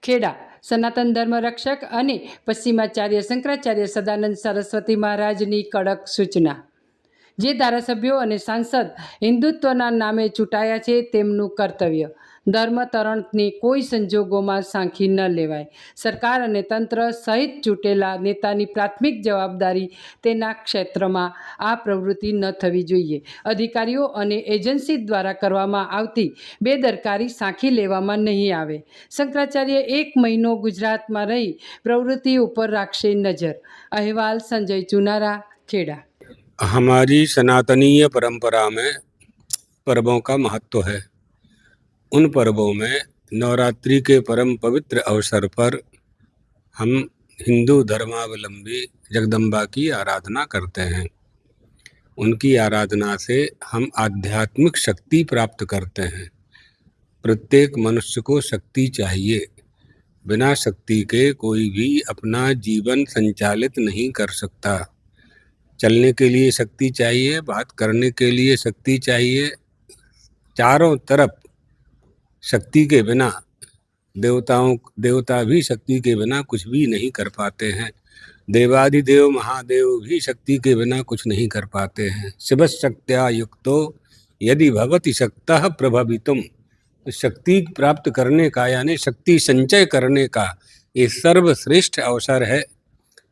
ખેડા સનાતન ધર્મ રક્ષક અને પશ્ચિમાચાર્ય શંકરાચાર્ય સદાનંદ સરસ્વતી મહારાજની કડક સૂચના. જે ધારાસભ્યો અને સાંસદ હિન્દુત્વના નામે ચૂંટાયા છે તેમનું કર્તવ્ય ધર્મતરણની કોઈ સંજોગોમાં સાંખી ન લેવાય. સરકાર અને તંત્ર સહિત ચૂંટેલા નેતાની પ્રાથમિક જવાબદારી તેના ક્ષેત્રમાં આ પ્રવૃત્તિ ન થવી જોઈએ. અધિકારીઓ અને એજન્સી દ્વારા કરવામાં આવતી બેદરકારી સાંખી લેવામાં નહીં આવે. શંકરાચાર્ય 1 મહિનો ગુજરાતમાં રહી પ્રવૃત્તિ ઉપર રાખશે નજર. અહેવાલ સંજય ચુનારા, खेड़ा। हमारी सनातनीय परंपरा में पर्वों का महत्व है। उन पर्वों में नवरात्रि के परम पवित्र अवसर पर हम हिंदू धर्मावलंबी जगदम्बा की आराधना करते हैं। उनकी आराधना से हम आध्यात्मिक शक्ति प्राप्त करते हैं। प्रत्येक मनुष्य को शक्ति चाहिए। बिना शक्ति के कोई भी अपना जीवन संचालित नहीं कर सकता। चलने के लिए शक्ति चाहिए, बात करने के लिए शक्ति चाहिए। चारों तरफ शक्ति के बिना देवता भी शक्ति के बिना कुछ भी नहीं कर पाते हैं। देवाधिदेव महादेव भी शक्ति के बिना कुछ नहीं कर पाते हैं। शिवशक्त्या युक्तो यदि भवति शक्तः प्रभवितुम, शक्ति प्राप्त करने का यानी शक्ति संचय करने का ये सर्वश्रेष्ठ अवसर है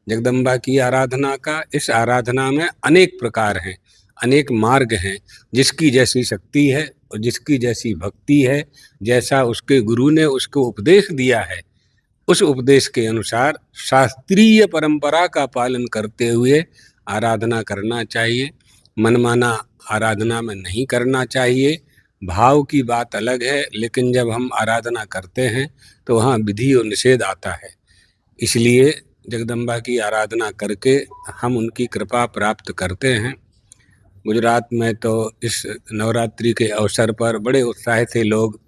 जगदम्बा की आराधना का। इस आराधना में अनेक प्रकार हैं, अनेक मार्ग हैं। जिसकी जैसी शक्ति है और जिसकी जैसी भक्ति है, जैसा उसके गुरु ने उसको उपदेश दिया है, उस उपदेश के अनुसार शास्त्रीय परंपरा का पालन करते हुए आराधना करना चाहिए। मनमाना आराधना में नहीं करना चाहिए। भाव की बात अलग है, लेकिन जब हम आराधना करते हैं तो वहाँ विधि और निषेध आता है। इसलिए जगदम्बा की आराधना करके हम उनकी कृपा प्राप्त करते हैं। गुजरात में तो इस नवरात्रि के अवसर पर बड़े उत्साह से लोग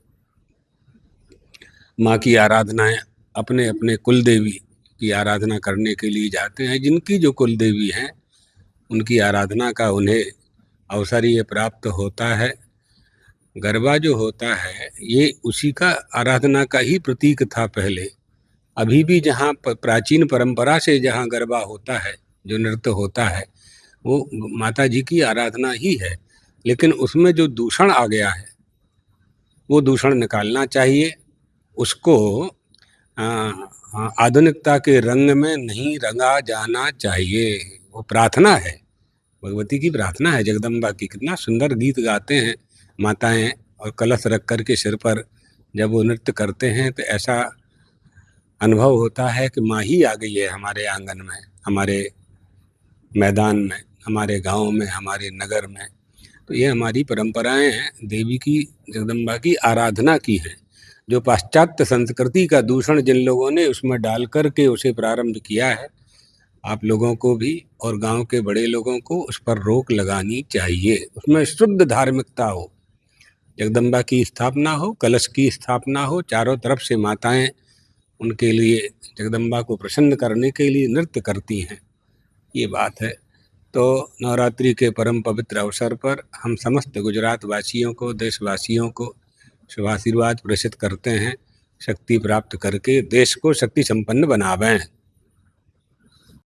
माँ की आराधनाएं अपने अपने कुल देवी की आराधना करने के लिए जाते हैं। जिनकी जो कुल देवी हैं उनकी आराधना का उन्हें अवसर ये प्राप्त होता है। गरबा जो होता है ये उसी का आराधना का ही प्रतीक था पहले। अभी भी जहाँ प्राचीन परंपरा से जहाँ गरबा होता है, जो नृत्य होता है, वो माता जी की आराधना ही है। लेकिन उसमें जो दूषण आ गया है वो दूषण निकालना चाहिए। उसको आधुनिकता के रंग में नहीं रंगा जाना चाहिए। वो प्रार्थना है, भगवती की प्रार्थना है जगदम्बा की। कितना सुंदर गीत गाते हैं माताएं, और कलश रख कर के सिर पर जब वो नृत्य करते हैं तो ऐसा अनुभव होता है कि माँ ही आ गई है हमारे आंगन में, हमारे मैदान में, हमारे गांव में, हमारे नगर में। तो ये हमारी परंपराएं हैं, देवी की जगदम्बा की आराधना की है। जो पाश्चात्य संस्कृति का दूषण जिन लोगों ने उसमें डाल कर के उसे प्रारंभ किया है, आप लोगों को भी और गांव के बड़े लोगों को उस पर रोक लगानी चाहिए। उसमें शुद्ध धार्मिकता हो, जगदम्बा की स्थापना हो, कलश की स्थापना हो, चारों तरफ से माताएं उनके लिए जगदम्बा को प्रसन्न करने के लिए नृत्य करती हैं, ये बात है। तो नवरात्रि के परम पवित्र अवसर पर हम समस्त गुजरात वासियों को, देशवासियों को शुभाशीर्वाद प्रेषित करते हैं। शक्ति प्राप्त करके देश को शक्ति संपन्न बनावें।